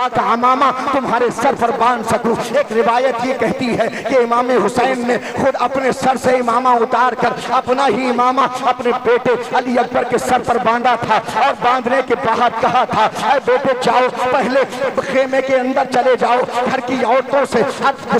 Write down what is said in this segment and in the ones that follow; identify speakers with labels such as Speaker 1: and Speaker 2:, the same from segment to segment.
Speaker 1: बड़ा का अमामा तुम्हारे सर पर बांध सकूं। एक रिवायत ये कहती है कि इमाम हुसैन ने खुद अपने सर से इमामा उतार कर अपना ही इमामा अपने बेटे अली अकबर के सर पर बांधा था और बांधने के बाद कहा था, अरे बेटे जाओ पहले खेमे के अंदर चले जाओ, घर की औरतों से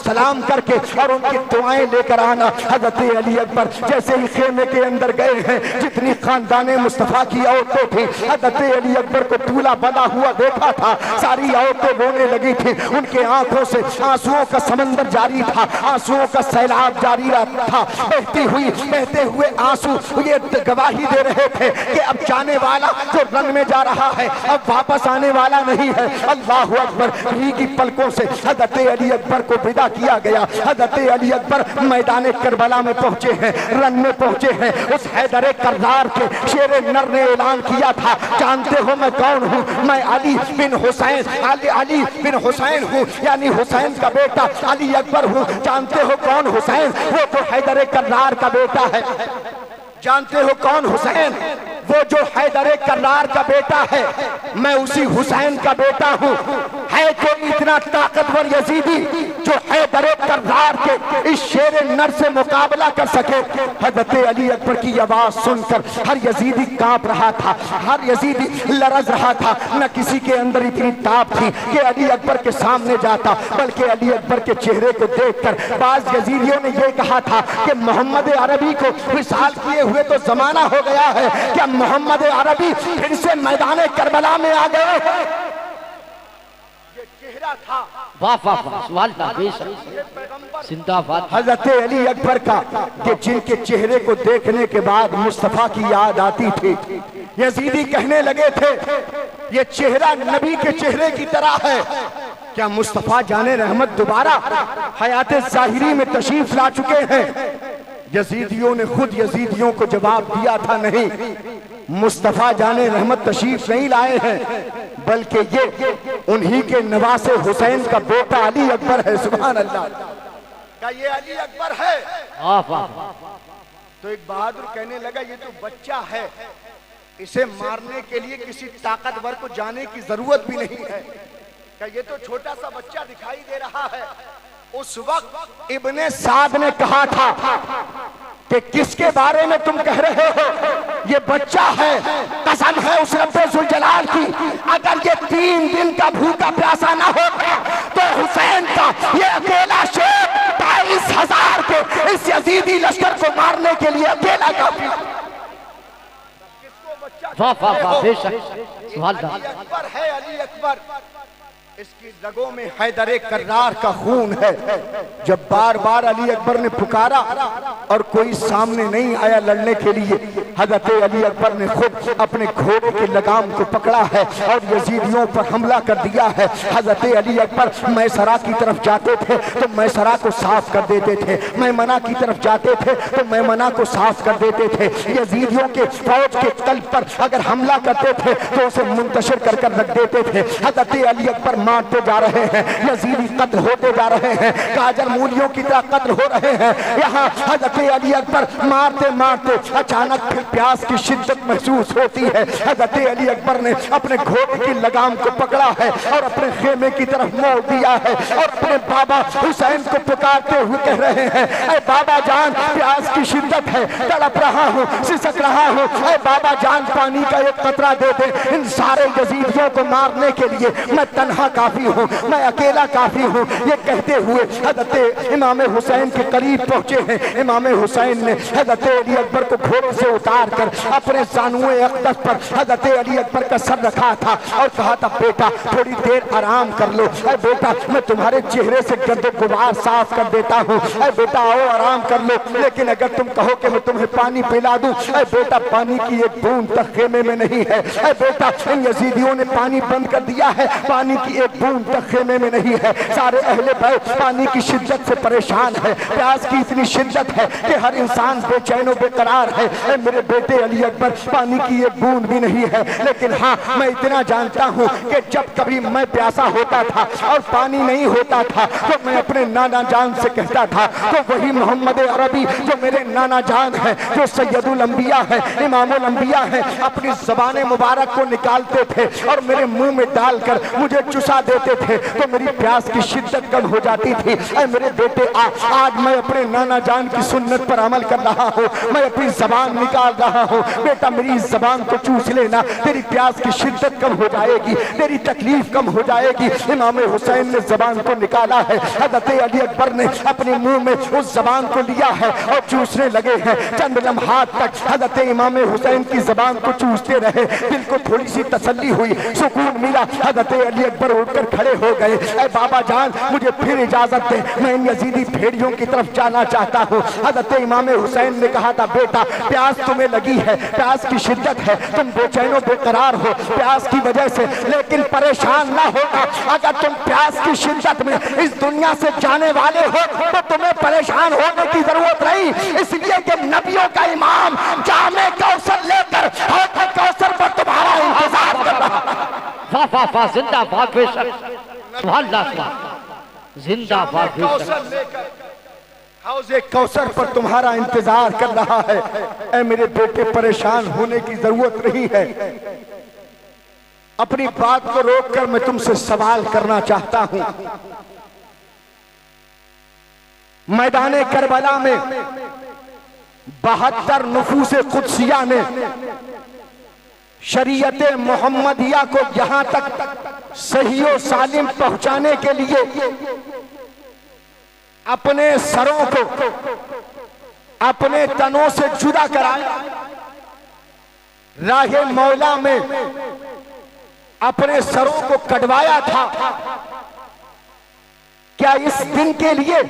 Speaker 1: सलाम करके और उनकी दुआएं लेकर आना। हजरत अली अकबर जैसे ही खेमे के अंदर गए हैं, जितनी खानदाने मुस्तफा की औरतें थी, हजरत अली अकबर को दूल्हा बना हुआ देखा था, सारी औरतें रोने लगी थी, उनके आंखों से आंसुओं का समंदर जारी था, आंसुओं का सैलाब जारी था। बहते हुए आंसू ये गवाही दे रहे थे कि अब जाने वाला जो रन में जा रहा है अब वापस आने वाला नहीं है। अल्लाह अकबर। ही की पलकों से हजरत अली अकबर को विदा किया गया। हजरत अली अकबर मैदान करबला में पहुंचे हैं, रन में पहुंचे हैं। उस हैदर कर्रार के शेर नर ने ऐलान किया था, जानते हो मैं कौन हूँ? मैं अली बिन हुसैन, अली बिन हुसैन हूँ, यानी हुसैन का बेटा अली अकबर हूँ। जानते हो कौन हुसैन? वो तो हैदर कर्रार का बेटा है। जानते हो कौन हुसैन? वो जो हैदर कर्रार का बेटा है, मैं उसी हुसैन का बेटा हूँ। है कोई इतना ताकतवर यजीदी जो हैदर कर्रार के इस शेर नर से मुकाबला कर सके? हजरत अली अकबर की आवाज सुनकर हर यजीदी कांप रहा था, हर यजीदी लरज रहा था। न किसी के अंदर इतनी ताप थी कि अली अकबर के सामने जाता, बल्कि अली अकबर के चेहरे को देखकर बाज यजीदियों ने यह कहा था कि मोहम्मद अरबी को विशाल किए हुए तो जमाना हो गया है, क्या मोहम्मद अरबी फिर से मैदान करबला में आ गए? ये चेहरा था,
Speaker 2: वाह वाह वाह, सवाल था जिंदाबाद
Speaker 1: हजरत अली अकबर का, कि जिनके चेहरे को देखने के बाद मुस्तफा की याद आती थी। यजीदी कहने लगे थे ये चेहरा नबी के चेहरे की तरह है। क्या मुस्तफा जाने रहमत दोबारा हयात ज़ाहिरी में तशरीफ ला चुके हैं? यजीदियों ने खुद यजीदियों को जवाब दिया था, नहीं, मुस्तफा जाने रहमत तशरीफ नहीं लाए हैं, बल्कि ये उन्हीं के नवासे हुसैन का बेटा अली अकबर है। सुभान अल्लाह। क्या ये अली अकबर है? तो एक बहादुर कहने लगा ये तो बच्चा है, इसे मारने के लिए किसी ताकतवर को जाने की जरूरत भी नहीं है। क्या ये तो छोटा सा बच्चा दिखाई दे रहा है। उस वक्त इब्ने साद ने कहा था कि किसके बारे में तुम कह रहे हो? ये बच्चा है। कसम है उस रब्बे जुल जलाल की, अगर ये 3 दिन का भूखा प्यासा ना होता तो हुसैन का ये अकेला शेर 22,000 के इस यजीदी लश्कर को मारने के लिए अकेला काफी।
Speaker 2: वाह वाह वाह, बेशक सवाल था।
Speaker 1: अली अकबर है, अली अकबर। इसकी रगों में हैदर कर्रार का खून है। जब बार बार अली अकबर ने पुकारा और कोई सामने नहीं आया लड़ने के लिए, हजरत अली अकबर ने खुद अपने घोड़े के लगाम को पकड़ा है और यजीदियों पर हमला कर दिया है। हजरत अली अकबर मैसरा की तरफ जाते थे तो मैसरा को साफ कर देते थे, मैमना की तरफ जाते थे तो मैमना को साफ कर देते थे। यजीदियों के फौज के कल्ब पर अगर हमला करते थे तो उसे मुंतशिर कर कर रख देते थे। हजरत अली अकबर मारते जा रहे हैं, यजीदी कत्ल होते जा रहे हैं, गाजर मूलियों की तरह कत्ल हो रहे हैं। यहाँ हजरत अली अकबर मारते मारते अचानक फिर प्यास की शिद्दत महसूस होती है। हजरत अली अकबर ने अपने घोड़े की लगाम को पकड़ा है और अपने खेमे की तरफ मोड़ दिया है और अपने बाबा हुसैन को पुकारते हुए कह रहे हैं, ऐ बाबा जान, प्यास की शिद्दत है, तड़प रहा हूँ, सिसक रहा हूँ, ऐ बाबा जान, पानी का एक कतरा दे दे। इन सारे यजीदियों को मारने के लिए मैं तन्हा काफी हूँ, मैं अकेला काफी हूँ। ये कहते हुए हजरत इमाम हुसैन के करीब पहुंचे हैं। इमाम हुसैन ने हजरत अली अकबर को घोड़े से उतार कर अपने जानुए अक़दस पर हजरत अली अकबर का सर रखा था और कहा था, बेटा थोड़ी देर आराम कर लो, अरे बेटा मैं तुम्हारे चेहरे से गर्द गुबार साफ कर देता हूँ, अरे बेटा आओ आराम कर लो। लेकिन अगर तुम कहो कि मैं तुम्हें पानी पिला दूं, अरे बेटा पानी की एक बूंद तक खेमे में नहीं है, अरे बेटा इन यजीदियों ने पानी बंद कर दिया है, पानी की एक बूंद तक खेमे में नहीं है। सारे अहले बैत पानी की शिद्दत से परेशान है, प्यास की इतनी शिद्दत है कि हर इंसान बेचैन बेकरार है। ऐ मेरे बेटे अली अकबर, पानी की एक बूंद भी नहीं है। लेकिन हाँ, मैं इतना जानता हूँ कि जब कभी मैं प्यासा होता था और पानी नहीं होता था तो मैं अपने नाना जान से कहता था, तो वही मोहम्मद अरबी जो मेरे नाना जान है, जो सैयदुल अंबिया है, इमामुल अंबिया है, अपनी ज़बान मुबारक को निकालते थे और मेरे मुंह में डालकर मुझे चुसा गुस्सा देते थे तो मेरी प्यास की शिद्दत कम हो जाती थी। ऐ मेरे बेटे आज मैं अपने नाना जान की सुन्नत पर अमल कर रहा हूँ, मैं अपनी जबान निकाल रहा हूँ। बेटा मेरी इस जबान को चूस लेना, तेरी प्यास की शिद्दत कम हो जाएगी, तेरी तकलीफ कम हो जाएगी। इमाम हुसैन ने जबान को निकाला है, हज़रत अली अकबर ने अपने मुंह में उस जबान को लिया है और चूसने लगे हैं। चंद लम्हात तक हज़रत इमाम हुसैन की जबान को चूसते रहे। दिल को थोड़ी सी तसल्ली हुई, सुकून मिला। हज़रत अली अकबर उठकर खड़े हो गए। ऐ बाबा जान मुझे फिर इजाजत दे, मैं इन यजीदी भेड़ियों की तरफ जाना चाहता हूँ। हज़रत इमाम हुसैन ने कहा था बेटा प्यास तुम्हें लगी है, प्यास की शिद्दत है, तुम बेचैनो बेकरार हो प्यास की वजह से, लेकिन परेशान ना होना। अगर तुम प्यास की शिद्दत में इस दुनिया से जाने वाले हो तो तुम्हें परेशान होने की जरूरत नहीं, इसलिए कि नबियों का इमाम जामे कौसर लेकर हौज़ कौसर पर तुम्हारा इंतजार कर रहा है।
Speaker 2: वाह वाह वाह, जिंदाबाद बेशक, सुभान अल्लाह, जिंदाबाद बेशक।
Speaker 1: हौज़े कौसर पर तुम्हारा इंतजार कर रहा है। ऐ मेरे बेटे परेशान होने की जरूरत नहीं है। अपनी बात को रोककर मैं तुमसे सवाल करना चाहता हूं। मैदाने करबला में 72 नफूसे कुदसिया ने शरीयत मोहम्मदिया को यहां तक सही और सालिम पहुंचाने के लिए अपने सरों को अपने तनों से जुदा कराया। राहे मौला में अपने सरों को कटवाया था। क्या इस दिन के लिए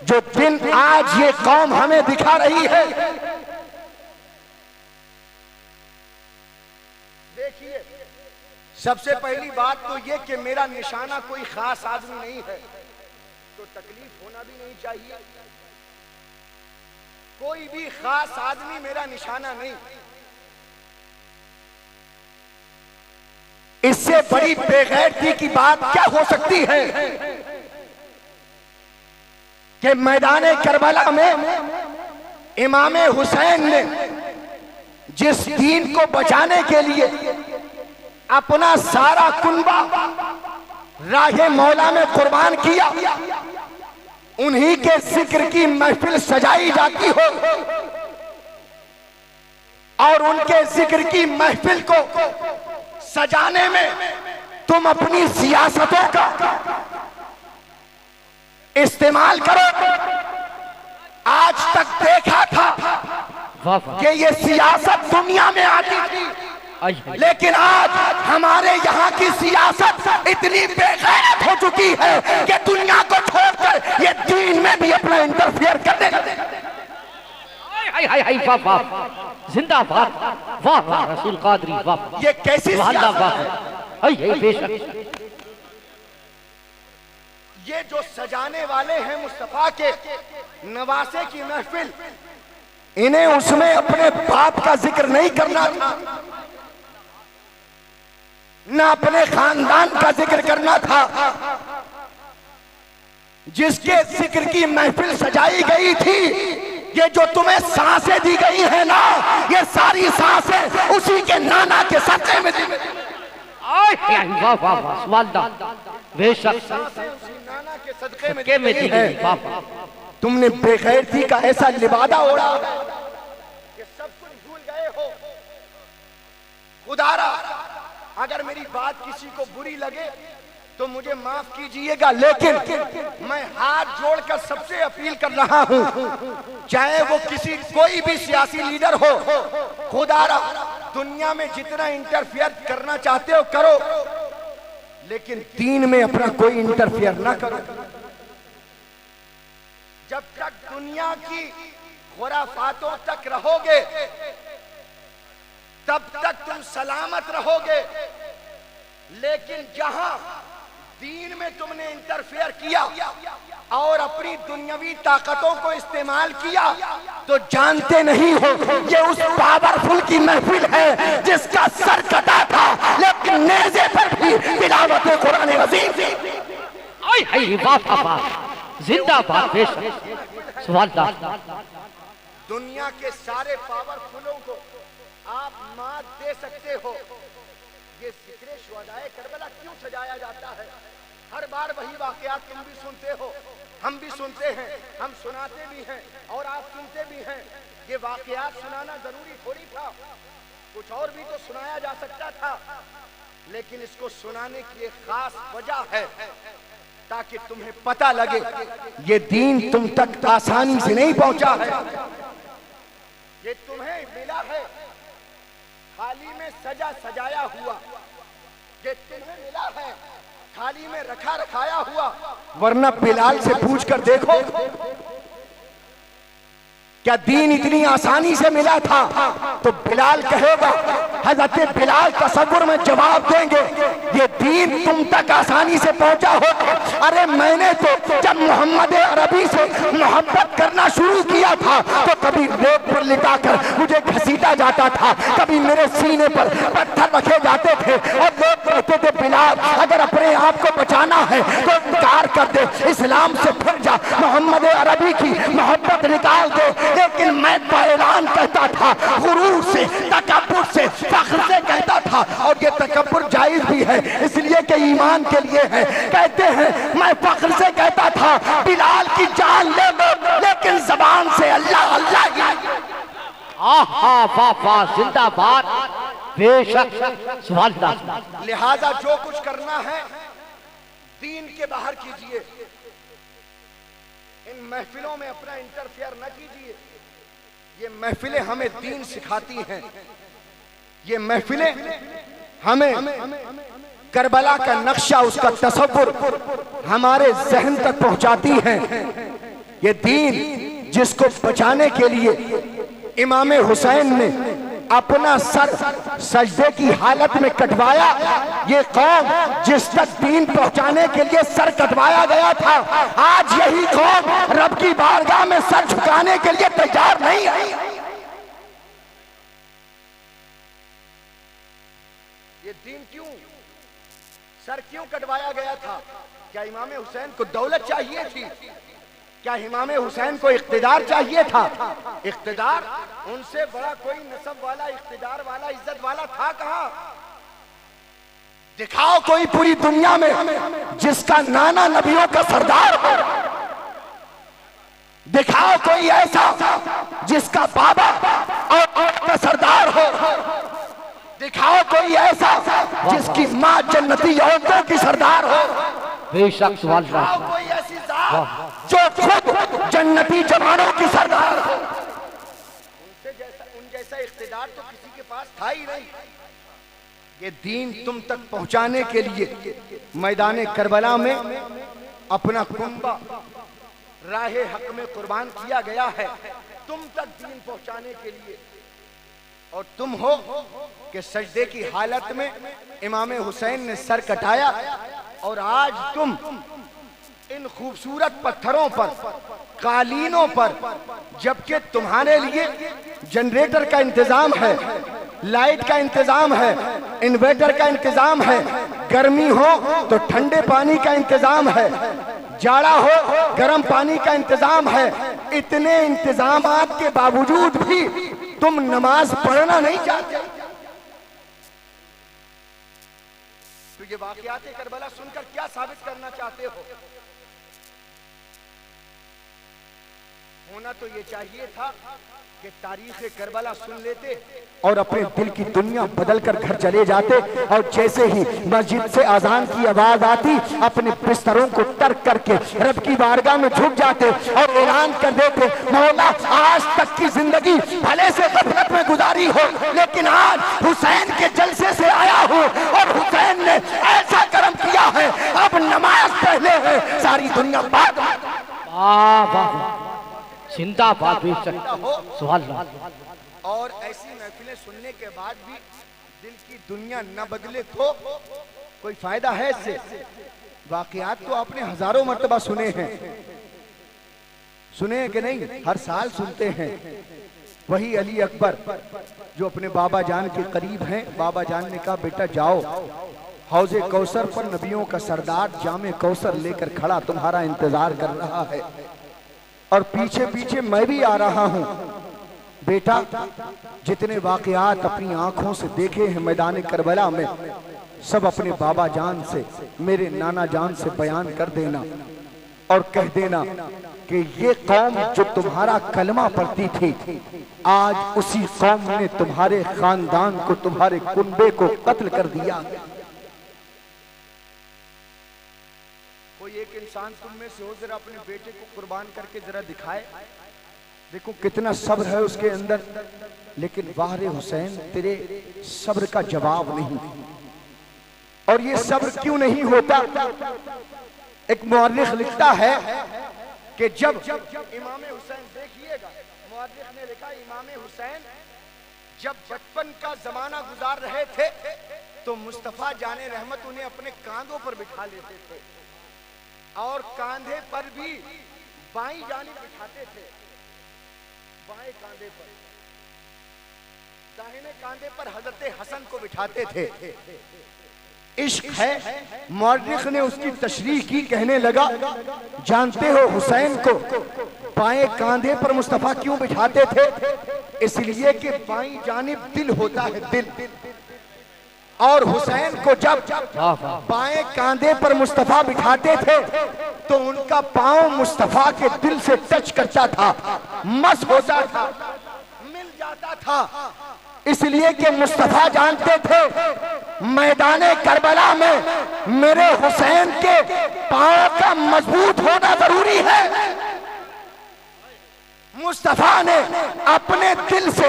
Speaker 1: जो दिन आज ये कौम हमें दिखा रही है, देखिए सबसे पहली बात तो ये कि मेरा निशाना कोई खास आदमी नहीं है, तो तकलीफ होना भी नहीं चाहिए। कोई भी खास आदमी मेरा निशाना नहीं। इससे बड़ी बेगैरती की बात क्या हो सकती है कि मैदाने करबला में इमाम हुसैन ने जिस दीन को बचाने के लिए अपना सारा कुनबा राहे मौला में कुर्बान किया, उन्हीं के जिक्र की महफिल सजाई जाती हो और उनके जिक्र की महफिल को सजाने में तुम अपनी सियासतों का इस्तेमाल करो। आज तक देखा था कि ये सियासत दुनिया में आती थी, लेकिन आज हमारे यहाँ की सियासत इतनी बेगैरत हो चुकी है कि दुनिया को छोड़कर ये दीन में भी अपना इंटरफियर करने लगे।
Speaker 2: वाह वाह, जिंदाबाद, वाह वाह रसूल कादरी, वाह।
Speaker 1: ये कैसी सियासत है?
Speaker 2: बेशक
Speaker 1: ये जो सजाने वाले हैं मुस्तफा के नवासे की महफिल, इन्हें उसमें अपने बाप का जिक्र नहीं करना था, न अपने खानदान का जिक्र करना था। जिसके जिक्र की महफिल सजाई गई थी, ये जो तुम्हें सांसें दी गई है ना, ये सारी सांसें उसी के नाना के सदक़े में दी गई।
Speaker 2: वाह वाह वाह, सुभान अल्लाह, बेशक
Speaker 1: नाना के सदक़े
Speaker 2: में दी गई। वाह वाह,
Speaker 1: तुमने बेगैरती का ऐसा लिबादा ओढ़ा कि सब कुछ भूल गए हो। खुदारा अगर मेरी बात किसी को बुरी लगे तो मुझे माफ कीजिएगा, लेकिन मैं हाथ जोड़कर सबसे अपील कर रहा हूं, चाहे वो कोई भी सियासी लीडर हो, खुदारा दुनिया में जितना इंटरफियर करना चाहते हो करो, लेकिन दीन में अपना कोई इंटरफियर ना करो। जब तक दुनिया की खुराफातों तक रहोगे तब तक तुम सलामत रहोगे, लेकिन जहां दीन में तुमने इंटरफेयर किया और अपनी दुनियावी ताकतों को इस्तेमाल किया तो जानते नहीं हो ये उस पावरफुल की महफिल है जिसका सर कटा था लेकिन नेज़े पर भी तिलावत कुरान अज़ीम थी।
Speaker 2: जिंदाबाद, बेशक, सुभान अल्लाह।
Speaker 1: दुनिया के सारे पावरफुलों को आप मात दे सकते हो, ये जिक्र शुहदाए करबला क्यों सजाया जाता है? हर बार वही वाकयात तुम भी सुनते हो, हम भी सुनते हैं, हम सुनाते भी हैं और आप सुनते भी हैं। ये वाकयात सुनाना जरूरी थोड़ी था, कुछ और भी तो सुनाया जा सकता था, लेकिन इसको सुनाने की एक खास वजह है ताकि तुम्हें पता लगे ये दीन तुम तक आसानी से नहीं पहुंचा है। ये तुम्हें मिला है थाली में सजा सजाया हुआ, ये तुम्हें मिला है थाली में रखा रखाया हुआ। वरना बिलाल से पूछ कर देखो, क्या दीन इतनी आसानी से मिला था? तो बिलाल कहेगा, हजरत बिलाल तसव्वुर में जवाब देंगे, ये दीन तुम तक आसानी से पहुंचा हो। अरे मैंने तो जब मोहम्मद अरबी से मोहब्बत करना शुरू किया था तो कभी रेत पर लिटाकर मुझे घसीटा जाता था, कभी मेरे सीने पर पत्थर रखे जाते थे और लोग कहते थे बिलाल अगर अपने आप को बचाना है तो इनकार कर दे, इस्लाम से फिर जा, मोहम्मद अरबी की मोहब्बत निकाल दे। लेकिन मैं ऐलान कहता था, गुरूर से, तकब्बुर से, फख्र से कहता था, और ये तकब्बुर जायज भी है इसलिए कि ईमान के लिए है। कहते हैं मैं फख्र से कहता था बिलाल की जान ले लो, लेकिन जबान से अल्लाह अल्लाह की।
Speaker 2: आहा वाह वाह, जिंदाबाद, बेशक सुभान अल्लाह।
Speaker 1: लिहाजा जो कुछ करना है दीन के बाहर कीजिए, इन महफिलों में अपना इंटरफेयर न कीजिए। ये महफिलें हमें दीन सिखाती हैं, ये महफिलें हमें करबला का नक्शा, उसका तसव्वुर हमारे जहन तक पहुंचाती हैं। ये दीन जिसको बचाने के लिए इमाम हुसैन ने अपना सर सजदे की हालत में कटवाया, ये कौम जिस तक दीन पहुंचाने के लिए सर कटवाया गया था, आज यही कौम रब की बारगाह में सर झुकाने के लिए तैयार नहीं है। ये दीन क्यों, सर क्यों कटवाया गया था? क्या इमाम हुसैन को दौलत चाहिए थी? क्या इमाम हुसैन को इख्तिदार चाहिए था? इख्तिदार उनसे बड़ा कोई नसब वाला, इख्तिदार वाला, इज्जत वाला था कहां? दिखाओ कोई पूरी दुनिया में जिसका नाना नबियों का सरदार हो, दिखाओ कोई ऐसा जिसका बाबा और का सरदार हो, दिखाओ कोई ऐसा जिसकी माँ जन्नती औरतों की सरदार हो।
Speaker 2: बेशक सुभान अल्लाह।
Speaker 1: कोई ऐसी जात जो खुद जन्नती जवानों की सरदार हो। उन जैसा इख्तिदार तो किसी के पास था ही नहीं। ये दीन तुम तक पहुंचाने के लिए मैदान करबला में अपना कुंबा राहे हक में कुर्बान किया गया है, तुम तक दीन पहुंचाने के लिए। और तुम हो कि सजदे की हालत में इमाम हुसैन ने सर कटाया, और आज तुम इन खूबसूरत पत्थरों पर, कालीनों पर, जबकि तुम्हारे लिए जनरेटर का इंतजाम है, लाइट का इंतजाम है, इन्वर्टर का इंतजाम है, गर्मी हो तो ठंडे पानी का इंतजाम है, जाड़ा हो गर्म पानी का इंतजाम है, इतने इंतजामात के बावजूद भी तुम नमाज पढ़ना नहीं चाहते। तो ये वाकयात करबला सुनकर क्या साबित करना चाहते हो? होना तो ये चाहिए था कि तारीख करबला सुन लेते और अपने दिल की दुनिया बदलकर घर चले जाते, और जैसे ही मस्जिद से अजान की आवाज आती अपने बिस्तरों को तर्क करके रब की बारगाह में झुक जाते और ऐलान कर देते, मौला आज तक की जिंदगी भले से गफलत में गुजारी हो, लेकिन आज हुसैन के जलसे से आया हूँ और हुसैन ने ऐसा कर्म किया है, अब नमाज पहले है, सारी दुनिया बाद।
Speaker 2: जिंदाबाद, सुभान अल्लाह।
Speaker 1: और ऐसी महफिलें सुनने के बाद भी दिल की दुनिया न बदले तो कोई फायदा है इससे? वाकयात तो आपने हजारों मर्तबा सुने हैं, सुने कि नहीं? हर साल सुनते हैं। वही अली अकबर जो अपने बाबा जान के करीब हैं, बाबा जान ने कहा बेटा जाओ, हौजे कौसर पर नबियों का सरदार जामे कौसर लेकर खड़ा तुम्हारा इंतजार कर रहा है, और पीछे पीछे मैं भी आ रहा हूं। बेटा जितने वाकयात अपनी आंखों से देखे हैं मैदान करबला में, सब अपने बाबा जान से, मेरे नाना जान से बयान कर देना और कह देना कि ये कौम जो तुम्हारा कलमा पढ़ती थी, आज उसी कौम ने तुम्हारे खानदान को, तुम्हारे कुनबे को कत्ल कर दिया। कोई एक इंसान तुम में से हो, जरा अपने बेटे को कुर्बान करके जरा दिखाए, देखो कितना सब्र है उसके अंदर। लेकिन वारे हुसैन, तेरे सब्र का जवाब नहीं। और ये सब्र क्यों नहीं होता? एक मुअर्रिख लिखता है कि जब इमाम हुसैन, देखिएगा मुअर्रिख ने लिखा, इमाम हुसैन जब बचपन का जमाना गुजार रहे थे तो मुस्तफा जाने रहमत उन्हें अपने कांधों पर बिठा लेते थे और कांधे पर भी बाईं जानिब बिठाते थे, बाएं कांधे पर, दाहिने कांधे पर हजरत हसन को बिठाते थे। इश्क है। मुअर्रिख ने उसकी तशरीह की, कहने लगा, जानते हो हुसैन को बाएं कांधे पर मुस्तफा क्यों बिठाते थे? इसलिए कि बाईं जानिब दिल होता है, दिल। और हुसैन को जब बाएं कांधे पर मुस्तफा बिठाते थे तो उनका पांव मुस्तफा के दिल से टच करता था, मस होता था, मिल जाता था। इसलिए कि मुस्तफा जानते थे मैदाने करबला में मेरे हुसैन के पांव का मजबूत होना जरूरी है। मुस्तफा ने अपने दिल से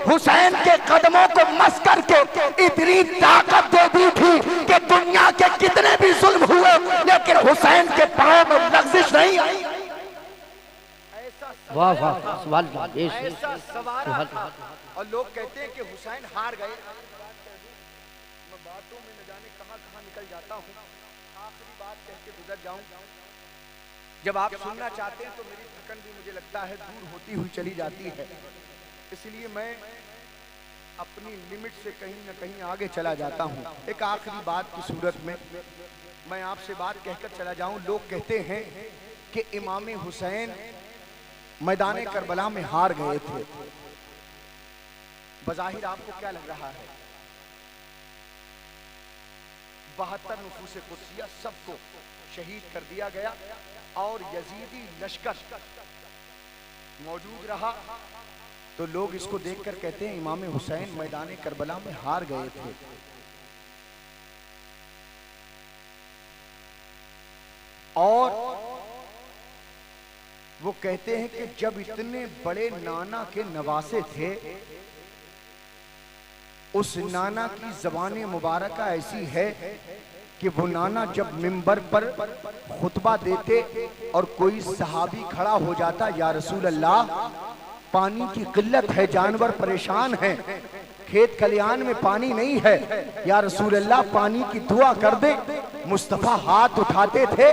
Speaker 1: हुसैन के कदमों को मस करके इतनी ताकत दे दी थी कि दुनिया के कितने भी जुल्म हुए लेकिन हुसैन के पांव में लग़ज़िश नहीं आई।
Speaker 2: वाह वाह, सवाल
Speaker 1: ऐसा सवाल। और लोग कहते हैं कि हुसैन हार गए। मैं बातों में न जाने कहां निकल जाता हूं। आखिरी बात कह के गुजर जाऊं। जब आप सुनना चाहते हैं तो मेरी थकन भी मुझे लगता है दूर होती हुई चली जाती है, इसलिए मैं अपनी लिमिट से कहीं न कहीं आगे चला जाता हूं। एक आखिरी बात की सूरत में मैं आपसे बात कहकर चला जाऊं। लोग कहते हैं कि इमाम हुसैन मैदान करबला में हार गए थे। बज़ाहिर आपको क्या लग रहा है? 72 नुफूस कुदसिया सबको शहीद कर दिया गया और यजीदी लश्कर मौजूद रहा, तो लोग इसको देखकर कहते हैं इमाम हुसैन मैदान करबला में हार गए थे। और वो कहते हैं कि जब इतने बड़े नाना के नवासे थे, उस नाना की ज़बान मुबारका ऐसी है कि वो नाना जब मिंबर पर खुतबा देते और कोई सहाबी खड़ा हो जाता, या रसूल अल्लाह पानी की किल्लत है, जानवर परेशान हैं, खेत खलियान में पानी नहीं है, या रसूल अल्लाह पानी की दुआ कर दे। मुस्तफा हाथ उठाते थे,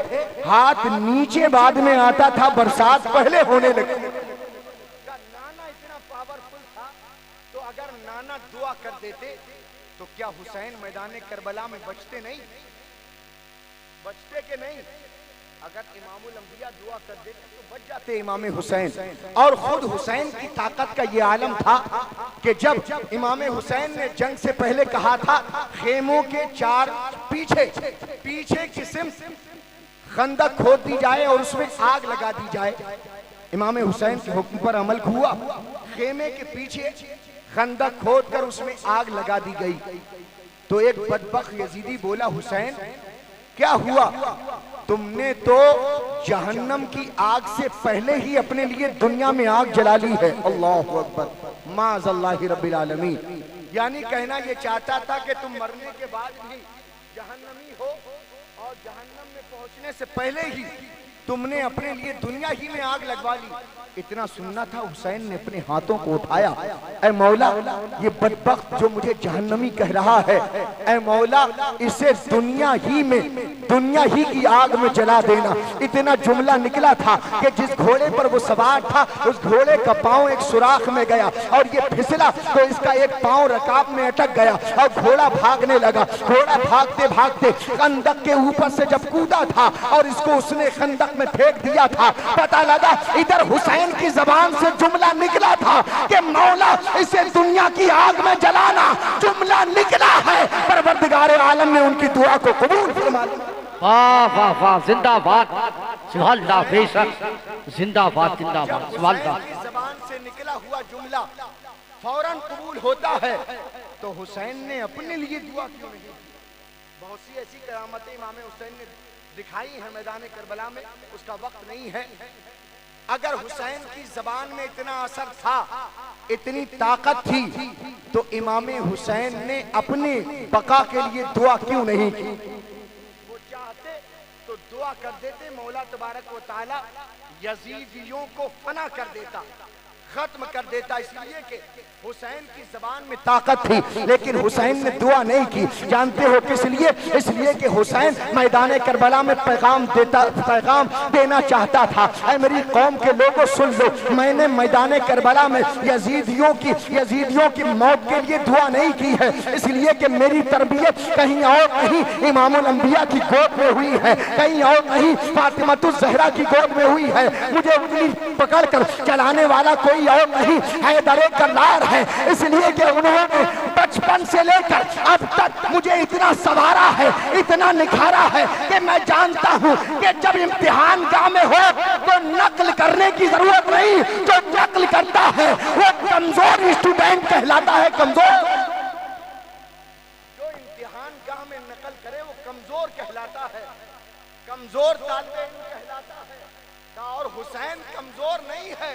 Speaker 1: हाथ नीचे बाद में आता था, बरसात पहले होने लगी। नाना इतना पावरफुल था, तो अगर नाना दुआ कर देते तो क्या हुसैन मैदान करबला में बचते नहीं? बचते के नहीं? अगर इमामुल अंबिया दुआ कर देते तो बच जाते इमाम हुसैन। और खुद हुसैन की ताकत का ये आलम था कि जब इमाम हुसैन ने जंग से पहले कहा था खेमों के चार पीछे किस्म खंदक खोद दी जाए और उसमें आग लगा दी जाए, इमाम हुसैन के हुक्म पर अमल हुआ। खेमे के पीछे खंदक खोद कर उसमें आग लगा दी गई। तो एक बदबख्त यजीदी बोला, हुसैन क्या हुआ? तुमने तो जहन्नम की आग से पहले ही अपने लिए दुनिया में आग जला ली है। अल्लाहु अकबर, माज़ल्लाहि रब्बिल आलमीन। यानी कहना ये चाहता था कि तुम मरने के बाद भी जहन्नमी हो और जहन्नम में पहुंचने से पहले ही तुमने अपने लिए दुनिया ही में आग लगवा ली। इतना सुनना था, हुसैन ने अपने हाथों को उठाया, ऐ मौला ये बदबख्त जो मुझे जहन्नमी कह रहा है, ऐ मौला इसे दुनिया ही की आग में जला देना। इतना जुमला निकला था कि जिस घोड़े पर वो सवार था उस घोड़े का पांव एक सुराख में गया और ये फिसला तो इसका एक पांव रकाब में अटक गया और घोड़ा भागने लगा। घोड़ा भागते भागते खंदक के ऊपर से जब कूदा था और इसको उसने खंदक में फेंक दिया था। पता लगा इधर हुसैन की जबान से जुमला निकला था कि मौला इसे दुनिया की आग में जलाना, जुमला निकला है। परवरदिगार आलम ने उनकी दुआ को कबूल फरमा लिया।
Speaker 2: वाह वाह वाह, जिंदाबाद, सुभान अल्लाह, बेशक, जिंदाबाद जिंदाबाद, सुभान अल्लाह।
Speaker 1: जबान से निकला हुआ जुमला फौरन कबूल होता है, तो हुसैन ने अपने लिए दुआ क्यों नहीं? बहुत सी ऐसी करामतें इमाम हुसैन ने दिखाई है मैदान करबला में, उसका वक्त नहीं है। अगर हुसैन की जबान में इतना असर था, इतनी ताकत थी, तो इमाम हुसैन ने अपने बका के लिए दुआ क्यों नहीं की? वो चाहते तो दुआ कर देते, मौला तबारक व तआला यजीदियों को फना कर देता, खत्म कर देता। इसलिए कि हुसैन की जबान में ताकत थी, लेकिन हुसैन ने दुआ नहीं की। जानते हो किस लिए? इसलिए कि हुसैन मैदान करबला में पैगाम देना चाहता था। ऐ मेरी कौम के लोगों सुन लो, मैंने मैदान करबला में यजीदियों की मौत के लिए दुआ नहीं की है, इसलिए कि मेरी तरबियत कहीं और नहीं इमामुल अंबिया की गोद में हुई है, कहीं और नहीं फातिमतुज ज़हरा की गोद में हुई है। मुझे उंगली पकड़कर चलाने वाला कोई और नहीं हैदर कररार है, इसलिए कि उन्होंने बचपन से लेकर अब तक मुझे इतना सवारा है, इतना निखारा है कि मैं जानता हूं कि जब इम्तिहान गाह में हो तो नकल करने की जरूरत नहीं, जो नकल करता है वो कमजोर स्टूडेंट कहलाता है। कमजोर जो इम्तिहान गाह में नकल करे वो कमजोर कहलाता है, कमजोर तालिबे इल्म कहलाता है। और हुसैन कमजोर नहीं है,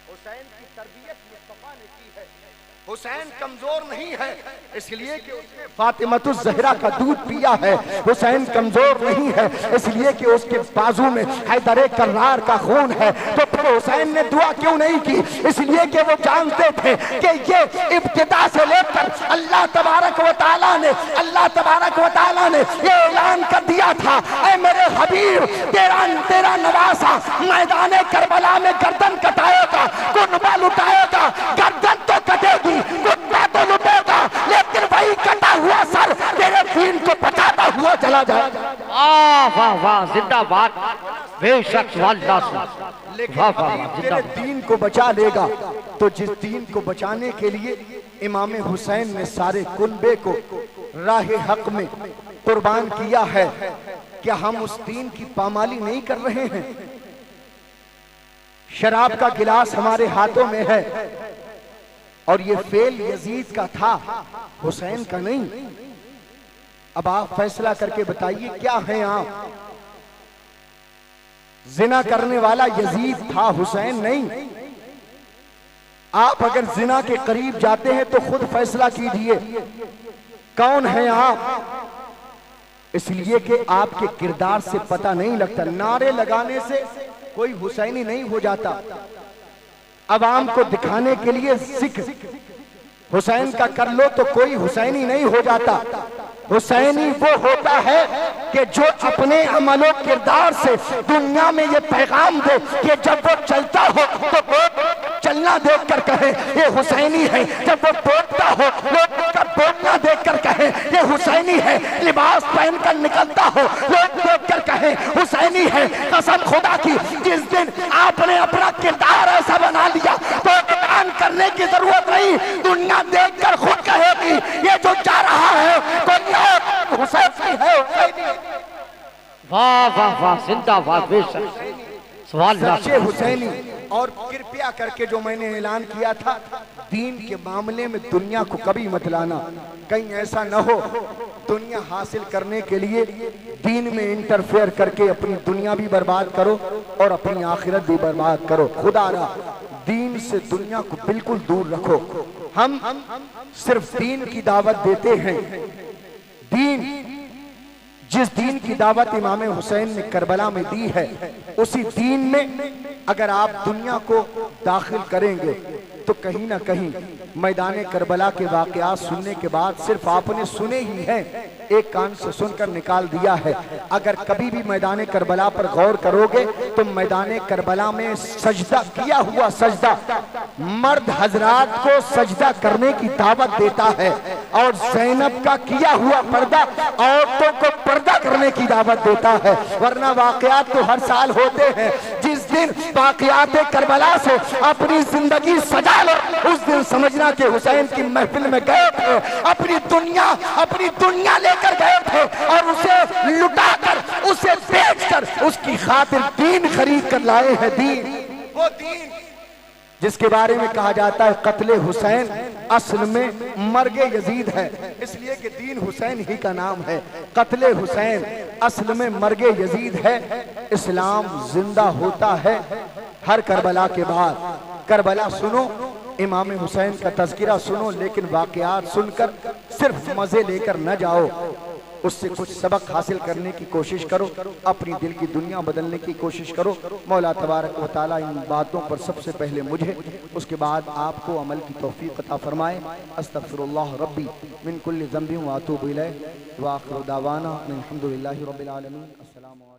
Speaker 1: हुसैन की तरबियत मुस्तफा ने की है। हुसैन कमजोर नहीं है, इसलिए कि उसने फातिमतुज ज़हरा का दूध पिया है। हुसैन कमजोर नहीं है, इसलिए कि उसके बाजू में हैदर कररार का खून है। तो फिर हुसैन ने दुआ क्यों नहीं की? इसलिए कि वो जानते थे कि ये इब्तिदा से लेकर अल्लाह तबारक व तआला ने ये ऐलान कर दिया था, ऐ मेरे हबीब, तेरा नवासा मैदान करबला में गर्दन कटाएगा, कुर्बा लुटाएगा। गर्दन तो कटेगी, कुर्बा तो लुटेगा, लेकिन वही कटा हुआ सर तेरे दीन को बचाता हुआ चला जाएगा।
Speaker 2: वाह वाह, जिंदाबाद, बेशक, सुभान अल्लाह,
Speaker 1: लेकिन तेरे दीन को बचा लेगा। तो जिस दीन को बचाने के लिए इमाम हुसैन ने सारे कुनबे को राह हक में कुर्बान किया है, क्या हम उस दीन की पामाली नहीं कर रहे हैं? शराब का गिलास हमारे हाथों में है और ये फेल यजीद का था, हुसैन का नहीं। अब आप फैसला करके बताइए क्या हैं आप? जिना करने वाला यजीद था, हुसैन नहीं। आप अगर जिना के करीब जाते हैं तो खुद फैसला कीजिए कौन है आप। इसलिए कि आपके किरदार से पता नहीं लगता। नारे लगाने से कोई हुसैनी नहीं हो जाता। अवाम को दिखाने के लिए सिख हुसैन का कर लो तो कोई हुसैनी नहीं हो जाता। हुसैनी वो होता है कि जो अपने अमलो किरदार से दुनिया में ये पैगाम दे कि जब वो चलता हो तो चलना देखकर कहे ये हुसैनी है, जब वो बोलता हो लोग उसका बोलना देखकर कहे ये हुसैनी है, लिबास पहनकर निकलता हो लोग देखकर कहे हुसैनी है। कसम खुदा की, जिस दिन आपने अपना किरदार ऐसा बना लिया तो बयान करने की जरूरत नहीं, दुनिया देखकर खुद कहेगी ये जो जा रहा है कोई और हुसैनी है, हुसैनी।
Speaker 2: वाह वाह वाह, जिंदाबाद, बेशक, सुभान अल्लाह,
Speaker 1: हुसैनी। और कृपया करके जो मैंने ऐलान किया था, दीन के मामले में दुनिया को कभी मत लाना। कहीं ऐसा न हो दुनिया हासिल करने के लिए दीन में इंटरफेयर करके अपनी दुनिया भी बर्बाद करो और अपनी आखिरत भी बर्बाद करो। खुदा रा दीन से दुनिया को बिल्कुल दूर रखो। हम सिर्फ दीन की दावत देते हैं। दीन, जिस दीन की दावत इमाम हुसैन ने करबला में दी है, उसी दीन में अगर आप दुनिया को दाखिल करेंगे तो कहीं ना कहीं मैदान करबला के वाकयात सुनने के बाद सिर्फ आपने सुने ही हैं, एक कान से सुनकर निकाल दिया है। अगर कभी भी मैदान करबला पर गौर करोगे तो मैदान करबला में सजदा किया हुआ सजदा मर्द हजरात को सजदा करने की दावत देता है, और ज़ैनब का किया हुआ पर्दा औरतों को पर्दा करने की दावत देता है। वरना वाकयात तो हर साल होते हैं। जिस दिन वाकयात करबला से अपनी जिंदगी सजा लो, उस दिन समझना कि हुसैन की महफिल में गए थे, अपनी दुनिया लेकर गए थे और उसे लुटाकर, उसे बेचकर उसकी खातिर दीन खरीद कर लाए हैं। दीन, वो दीन जिसके बारे में कहा जाता है कत्ले हुसैन असल में मर्गे यजीद है, इसलिए कि दीन हुसैन ही का नाम है। कत्ले हुसैन असल में मर्गे यजीद है। इस्लाम जिंदा होता है हर करबला के बाद। करबला सुनो, इमाम हुसैन का तज़किरा सुनो, लेकिन वाकयात सुनकर सिर्फ मजे लेकर न जाओ, उससे कुछ सबक हासिल करने की कोशिश करो, अपनी दिल की दुनिया बदलने की कोशिश करो। मौला तबारक व तआला इन बातों पर सबसे पहले मुझे, उसके बाद आपको अमल की तौफीक अता फरमाए। अस्तगफिरुल्लाह रब्बी मिन कुल्लि ज़ंबिन व अतूबु इलैह व आखिरु दावाना अनिल हम्दुलिल्लाहि रब्बिल आलमीन। अस्सलामु अलैकुम।